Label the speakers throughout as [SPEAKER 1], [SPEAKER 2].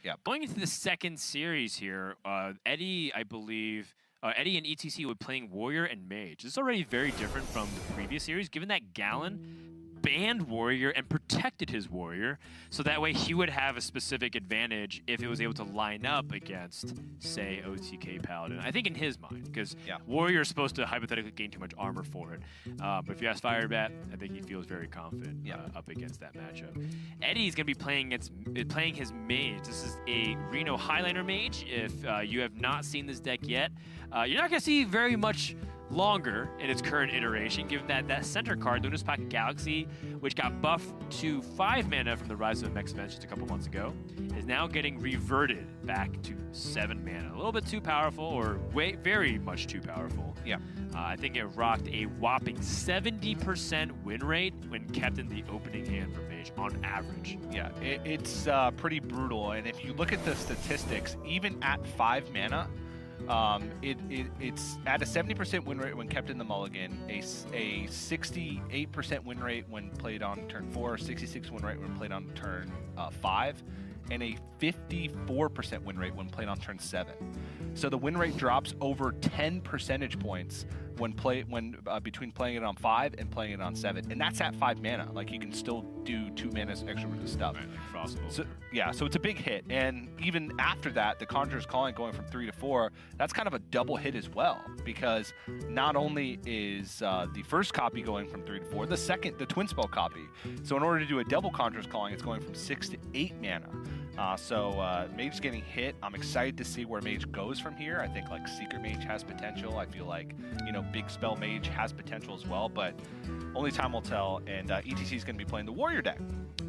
[SPEAKER 1] Yep.
[SPEAKER 2] Going into the second series here, Eddie, I believe, Eddie and ETC were playing Warrior and Mage. This is already very different from the previous series, given that Gallon banned Warrior and protected his Warrior, so that way he would have a specific advantage if it was able to line up against, say, OTK Paladin. I think in his mind, because Warrior is supposed to hypothetically gain too much armor for it. But if you ask Firebat, I think he feels very confident up against that matchup. Eddie's going to be playing his mage. This is a Reno Highlander mage. If you have not seen this deck yet, you're not going to see very much longer in its current iteration, given that that center card, Luna's Pocket Galaxy, which got buffed to 5 mana from the Rise of Mechs event just a couple months ago, is now getting reverted back to 7 mana. A little bit too powerful, or very much too powerful.
[SPEAKER 1] Yeah.
[SPEAKER 2] I think it rocked a whopping 70% win rate when kept in the opening hand for Mage on average.
[SPEAKER 1] Yeah, it's pretty brutal. And if you look at the statistics, even at 5 mana, it's at a 70% win rate when kept in the mulligan, a 68% win rate when played on turn 4, 66 win rate when played on turn 5, and a 54% win rate when played on turn 7. So the win rate drops over 10 percentage points when between playing it on 5 and playing it on 7, and that's at 5 mana. Like, you can still do 2 mana extra with the stuff.
[SPEAKER 2] Right, like Frostbolt.
[SPEAKER 1] So yeah, so it's a big hit, and even after that, the Conjurer's Calling going from 3 to 4, that's kind of a double hit as well, because not only is the first copy going from 3 to 4, the second, the twin spell copy. So in order to do a double Conjurer's Calling, it's going from 6 to 8 mana. So Mage's getting hit. I'm excited to see where Mage goes from here. I think like Secret Mage has potential. I feel like, you know, Big Spell Mage has potential as well, but only time will tell. And ETC is going to be playing the Warrior deck.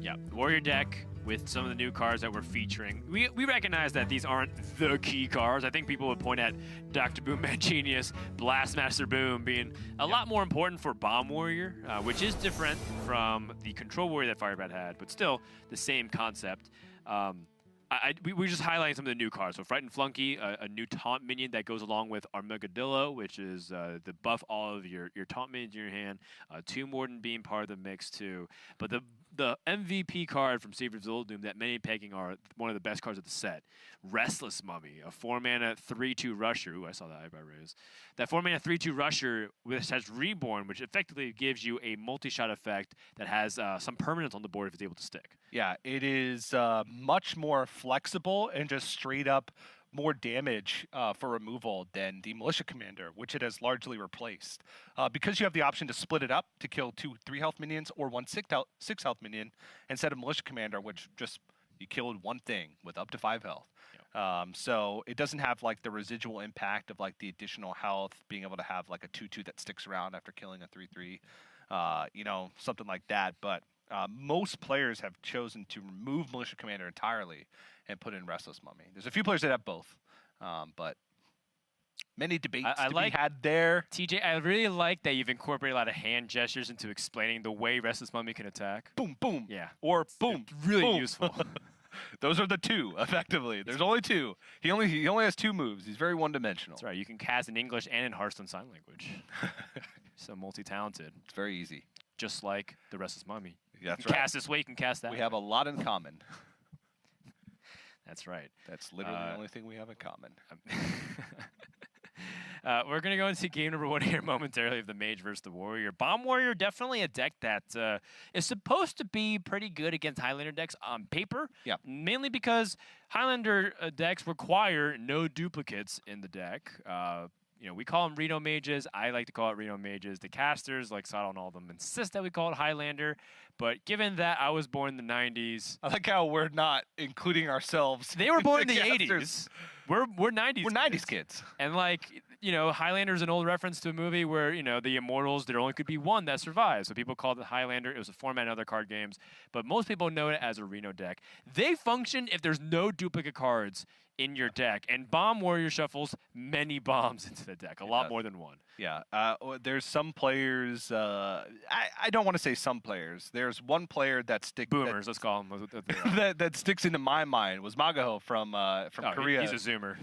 [SPEAKER 2] Yeah, the Warrior deck with some of the new cards that we're featuring. We recognize that these aren't the key cards. I think people would point at Dr. Boom Mad Genius, Blastmaster Boom being a lot more important for Bomb Warrior, which is different from the Control Warrior that Firebat had, but still the same concept. We're just highlighting some of the new cards. So Frightened Flunky, a new taunt minion that goes along with Armagadillo, which is the buff all of your taunt minions in your hand. Tomb Warden being part of the mix too. But the MVP card from Savior of Zoldoom that many pegging are one of the best cards of the set, Restless Mummy, a 4-mana 3/2 rusher. Ooh, I saw that eyebrow raise. That 4-mana 3/2 rusher, which has Reborn, which effectively gives you a multi-shot effect that has some permanence on the board if it's able to stick.
[SPEAKER 1] Yeah, it is much more flexible and just straight up more damage for removal than the Militia Commander, which it has largely replaced. Because you have the option to split it up to kill 2 3-health minions or 1 6-health minion instead of Militia Commander, which just you killed one thing with up to 5 health. Yep. So it doesn't have like the residual impact of like the additional health, being able to have like a 2/2 that sticks around after killing a 3/3, you know, something like that. But most players have chosen to remove Militia Commander entirely and put in Restless Mummy. There's a few players that have both, but many debates to be had there.
[SPEAKER 2] TJ, I really like that you've incorporated a lot of hand gestures into explaining the way Restless Mummy can attack.
[SPEAKER 1] Boom, boom.
[SPEAKER 2] Yeah.
[SPEAKER 1] Or boom.
[SPEAKER 2] It's really
[SPEAKER 1] boom.
[SPEAKER 2] useful.
[SPEAKER 1] Those are the two, effectively. There's only 2. He only has 2 moves. He's very one-dimensional.
[SPEAKER 2] That's right. You can cast in English and in Hearthstone Sign Language. So multi-talented.
[SPEAKER 1] It's very easy.
[SPEAKER 2] Just like the Restless Mummy.
[SPEAKER 1] Yeah, that's
[SPEAKER 2] you can cast this way, you can cast that
[SPEAKER 1] We
[SPEAKER 2] way.
[SPEAKER 1] have a lot in common.
[SPEAKER 2] That's right.
[SPEAKER 1] That's literally the only thing we have in common.
[SPEAKER 2] We're going to go into game number 1 here momentarily of the Mage versus the Warrior. Bomb Warrior, definitely a deck that is supposed to be pretty good against Highlander decks on paper.
[SPEAKER 1] Yeah.
[SPEAKER 2] Mainly because Highlander decks require no duplicates in the deck. You know, we call them Reno Mages. I like to call it Reno Mages. The casters, like Saddle and all of them, insist that we call it Highlander. But given that I was born in the 90s...
[SPEAKER 1] I like how we're not including ourselves.
[SPEAKER 2] They were born in the 80s. We're 90s
[SPEAKER 1] We're 90s kids.
[SPEAKER 2] And like, you know, Highlander is an old reference to a movie where, you know, the Immortals, there only could be one that survives. So people called it Highlander. It was a format in other card games. But most people know it as a Reno deck. They function if there's no duplicate cards in your deck. And Bomb Warrior shuffles many bombs into the deck, a lot more than one.
[SPEAKER 1] Yeah, there's some players, I don't want to say some players. There's one player that sticks...
[SPEAKER 2] Boomers, let's call them.
[SPEAKER 1] that sticks into my mind was Magaho from Korea.
[SPEAKER 2] He's a zoomer.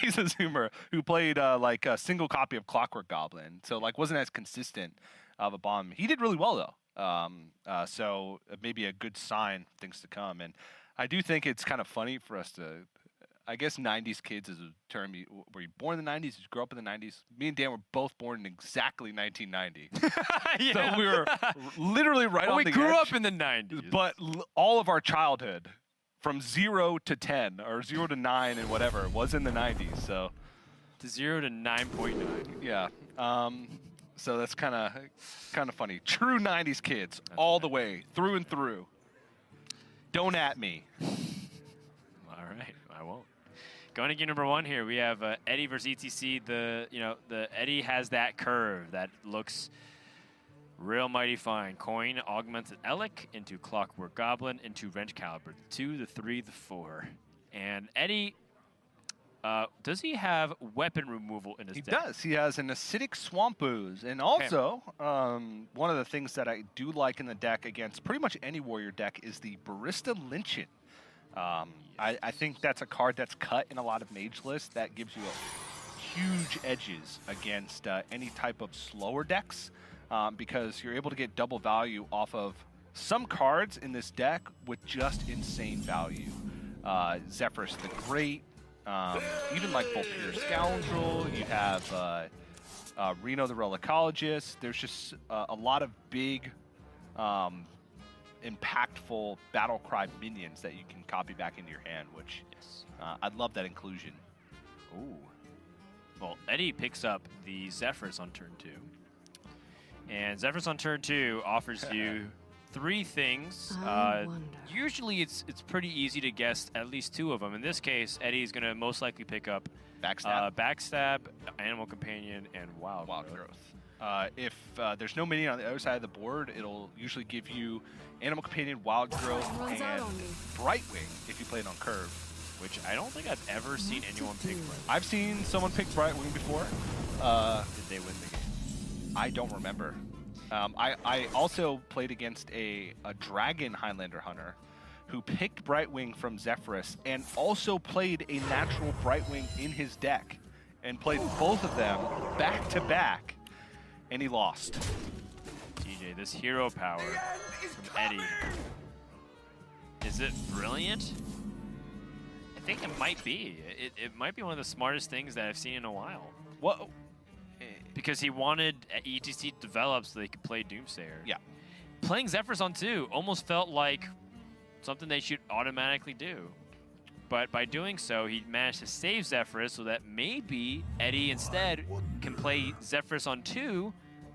[SPEAKER 1] He's a zoomer who played like a single copy of Clockwork Goblin. So like wasn't as consistent of a bomb. He did really well though. So maybe a good sign of things to come. And I do think it's kind of funny for us to. I guess 90s kids is a term. Were you born in the 90s? Did you grow up in the 90s? Me and Dan were both born in exactly 1990.
[SPEAKER 2] Yeah.
[SPEAKER 1] So we were literally right
[SPEAKER 2] Well,
[SPEAKER 1] on
[SPEAKER 2] we
[SPEAKER 1] the
[SPEAKER 2] grew
[SPEAKER 1] edge.
[SPEAKER 2] up in the 90s.
[SPEAKER 1] But all of our childhood, from 0 to 10 or 0 to 9 and whatever, was in the 90s. So
[SPEAKER 2] to 0 to 9.9.
[SPEAKER 1] yeah. So that's kind of funny. True 90s kids, all the way through and through. Don't at me.
[SPEAKER 2] All right, I won't. Going to game number 1 here, we have Eddie versus ETC. The Eddie has that curve that looks real mighty fine. Coin augmented Elec into Clockwork Goblin into Wrench Caliber. The 2, the 3, the 4. And Eddie, does he have weapon removal in his deck?
[SPEAKER 1] He does. He has an Acidic Swamp Ooze. And also, one of the things that I do like in the deck against pretty much any Warrior deck is the Barista Lynchin. I think that's a card that's cut in a lot of Mage lists that gives you huge edges against any type of slower decks because you're able to get double value off of some cards in this deck with just insane value. Zephyrus the Great, even like Vulpir Scoundrel, you have Reno the Relicologist. There's just a lot of big impactful battle cry minions that you can copy back into your hand, which I'd love that inclusion.
[SPEAKER 2] Ooh. Well, Eddie picks up the Zephyrus on turn 2. And Zephyrus on turn 2 offers you 3 things. Usually it's pretty easy to guess at least 2 of them. In this case, Eddie's going to most likely pick up Backstab, Animal Companion, and Wild Growth.
[SPEAKER 1] If there's no minion on the other side of the board, it'll usually give you Animal Companion, Wild Growth, and Brightwing if you play it on curve.
[SPEAKER 2] Which I don't think I've ever seen anyone pick Brightwing.
[SPEAKER 1] I've seen someone pick Brightwing before.
[SPEAKER 2] Did they win the game?
[SPEAKER 1] I don't remember. I also played against a Dragon Highlander Hunter who picked Brightwing from Zephyrus and also played a natural Brightwing in his deck and played both of them back to back. And he lost.
[SPEAKER 2] TJ, this hero power from Eddie. Is it brilliant? I think it might be. It might be one of the smartest things that I've seen in a while.
[SPEAKER 1] Well,
[SPEAKER 2] because he wanted ETC develop so they could play Doomsayer.
[SPEAKER 1] Yeah.
[SPEAKER 2] Playing Zephyrus on 2 almost felt like something they should automatically do. But by doing so, he managed to save Zephyrus so that maybe Eddie instead can play Zephyrus on 2,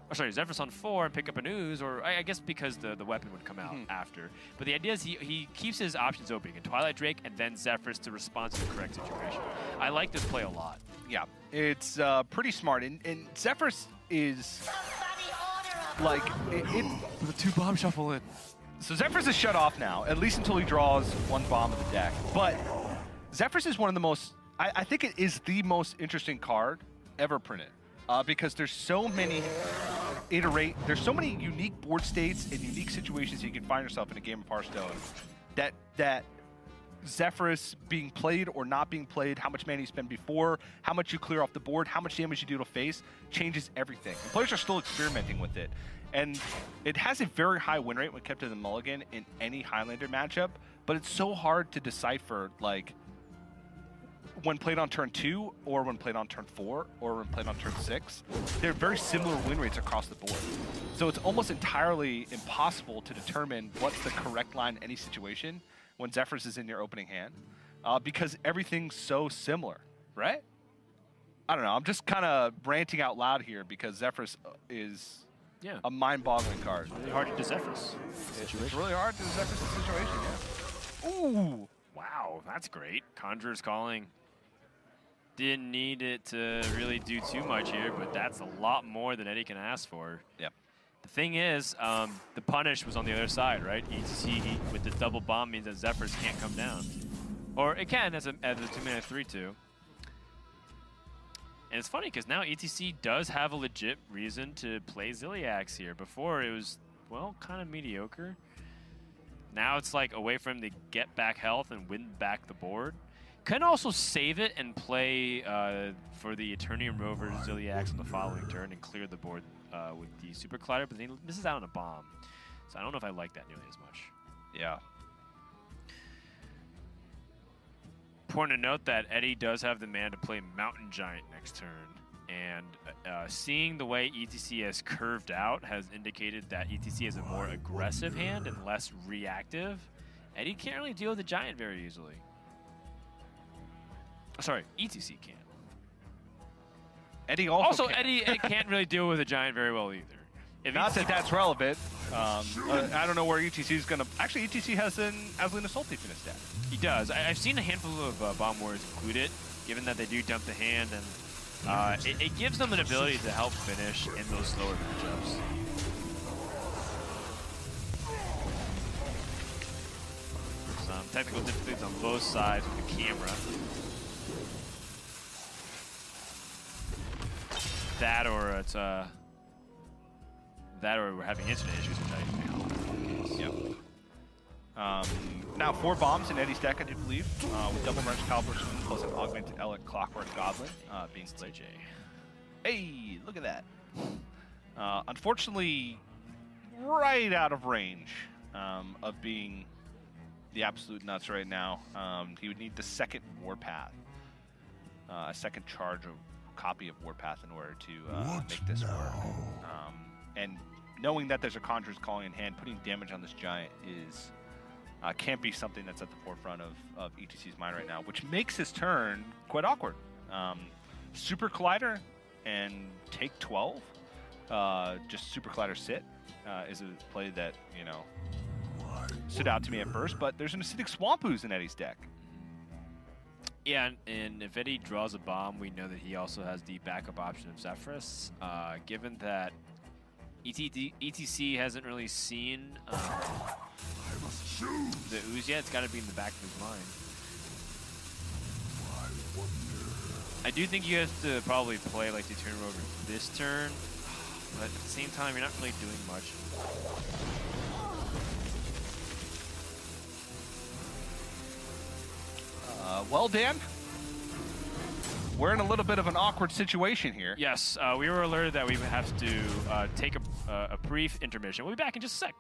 [SPEAKER 2] or sorry, Zephyrus on 4 and pick up an Ooze, or I guess because the weapon would come out after. But the idea is he keeps his options open. He can Twilight Drake and then Zephyrus to respond to the correct situation. I like this play a lot.
[SPEAKER 1] Yeah, it's pretty smart. And Zephyrus is like...
[SPEAKER 2] The 2 bomb shuffle in.
[SPEAKER 1] So Zephyrus is shut off now, at least until he draws 1 bomb in the deck. But Zephyrus is one of the most... I think it is the most interesting card ever printed. Because there's so many there's so many unique board states and unique situations you can find yourself in a game of Hearthstone that Zephyrus being played or not being played, how much mana you spend before, how much you clear off the board, how much damage you do to face, changes everything. And players are still experimenting with it. And it has a very high win rate when kept to the mulligan in any Highlander matchup, but it's so hard to decipher, like, when played on turn 2 or when played on turn 4 or when played on turn 6. They're very similar win rates across the board. So it's almost entirely impossible to determine what's the correct line in any situation when Zephyrus is in your opening hand because everything's so similar, right? I don't know. I'm just kind of ranting out loud here because Zephyrus is a mind-boggling card.
[SPEAKER 2] It's really hard to do Zephyrus.
[SPEAKER 1] It's really hard to do Zephyrus situation, yeah. Ooh!
[SPEAKER 2] Wow, that's great. Conjurer's Calling. Didn't need it to really do too much here, but that's a lot more than Eddie can ask for.
[SPEAKER 1] Yep.
[SPEAKER 2] The thing is, the punish was on the other side, right? ETC with the double bomb means that Zephyrus can't come down. Or it can as a 2-mana 3-2. And it's funny because now ETC does have a legit reason to play Ziliax here. Before it was, well, kind of mediocre. Now it's like a way for him to get back health and win back the board. Can also save it and play for the Eternium Rover Ziliax on the following turn and clear the board with the Super Collider, but then he misses out on a bomb. So I don't know if I like that nearly as much.
[SPEAKER 1] Yeah.
[SPEAKER 2] important to note that Eddie does have the mana to play Mountain Giant next turn. And seeing the way ETC has curved out has indicated that ETC has a more aggressive hand and less reactive. Eddie can't really deal with the Giant very easily. Sorry, ETC can.
[SPEAKER 1] Eddie also can.
[SPEAKER 2] Eddie can't really deal with a Giant very well either. If
[SPEAKER 1] Not that that's relevant. I don't know where ETC is going to... Actually, ETC has an Azalina Assault Thief in his deck.
[SPEAKER 2] He does. I've seen a handful of Bomb Warriors include it, given that they do dump the hand, and it gives them an ability to help finish in those slower matchups. Some technical difficulties on both sides with the camera. That or we're having internet issues, which I hope.
[SPEAKER 1] Yep. Now 4 bombs in Eddie's deck, I do believe, with double merge Caliber Swoon plus an augmented Elec Clockwork Goblin being played. Hey, look at that. Unfortunately, right out of range of being the absolute nuts right now. He would need the second Warpath, a second charge of copy of Warpath in order to make this work. And knowing that there's a Conjurer's Calling in hand, putting damage on this Giant is can't be something that's at the forefront of ETC's mind right now, which makes his turn quite awkward. Super Collider and take 12, just Super Collider sit is a play that, you know, stood out to me at first, but there's an Acidic Swamp Ooze in Eddie's deck.
[SPEAKER 2] Yeah, and if Eddie draws a bomb, we know that he also has the backup option of Zephyrus. Given that ETC hasn't really seen the Ooze yet, it's got to be in the back of his mind. I do think you have to probably play like the turn over this turn, but at the same time, you're not really doing much.
[SPEAKER 1] Well, Dan, we're in a little bit of an awkward situation here.
[SPEAKER 2] Yes, we were alerted that we would have to take a brief intermission. We'll be back in just a sec.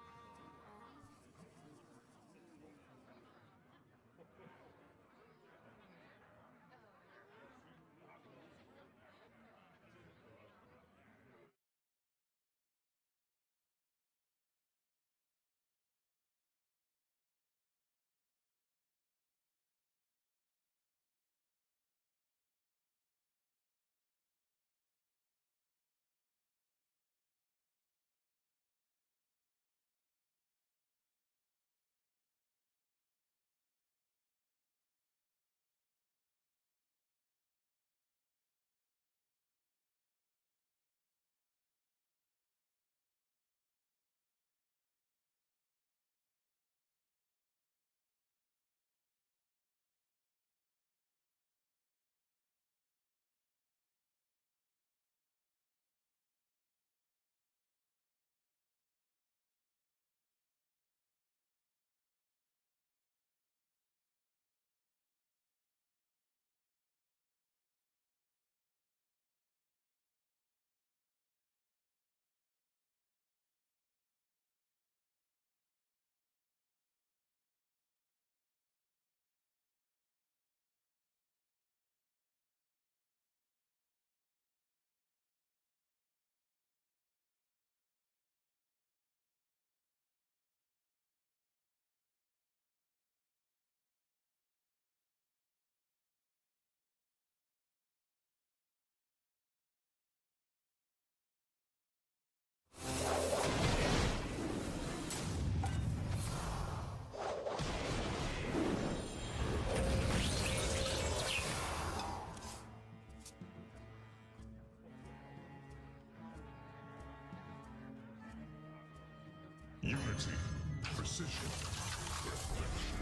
[SPEAKER 3] Unity, precision, reflection.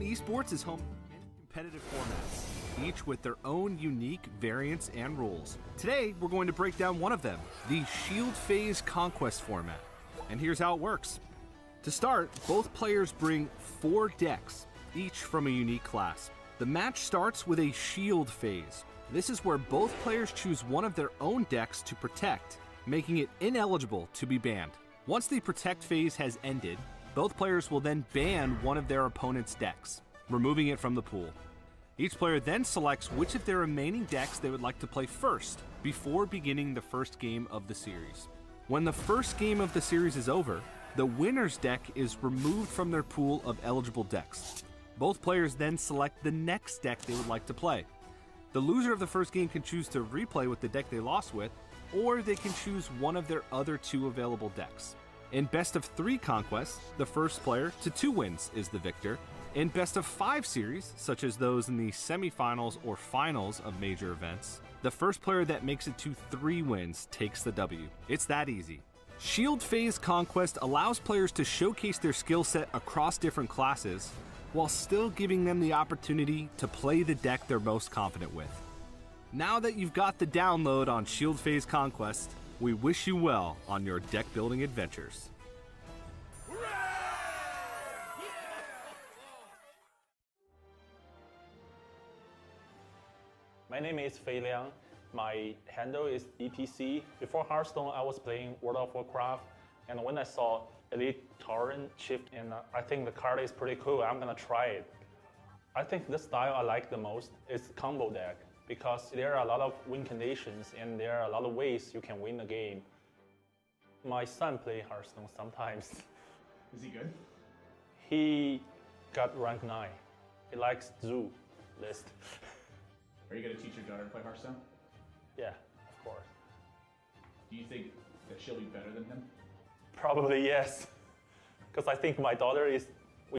[SPEAKER 4] esports is home to 10 competitive formats, each with their own unique variants and rules. Today, we're going to break down one of them, the Shield Phase Conquest format. And here's how it works. To start, both players bring 4 decks, each from a unique class. The match starts with a Shield Phase. This is where both players choose one of their own decks to protect, making it ineligible to be banned. Once the Protect phase has ended, both players will then ban one of their opponent's decks, removing it from the pool. Each player then selects which of their remaining decks they would like to play first, before beginning the first game of the series. When the first game of the series is over, the winner's deck is removed from their pool of eligible decks. Both players then select the next deck they would like to play. The loser of the first game can choose to replay with the deck they lost with, or they can choose one of their other 2 available decks. In Best of 3 conquests, the first player to 2 wins is the victor. In Best of 5 series, such as those in the semifinals or finals of major events, the first player that makes it to 3 wins takes the W. It's that easy. Shield Phase Conquest allows players to showcase their skill set across different classes, while still giving them the opportunity to play the deck they're most confident with. Now that you've got the download on Shield Phase Conquest, we wish you well on your deck building adventures.
[SPEAKER 5] My name is Fei Liang. My handle is ETC. Before Hearthstone, I was playing World of Warcraft, and when I saw Elite Torrent shift, and I think the card is pretty cool, I'm gonna try it. I think the style I like the most is combo deck, because there are a lot of win conditions and there are a lot of ways you can win the game. My son plays Hearthstone sometimes.
[SPEAKER 6] Is he good?
[SPEAKER 5] He got rank 9. He likes Zoo list.
[SPEAKER 6] Are you going to teach your daughter to play Hearthstone?
[SPEAKER 5] Yeah, of course.
[SPEAKER 6] Do you think that she'll be better than him?
[SPEAKER 5] Probably yes, because I think my daughter is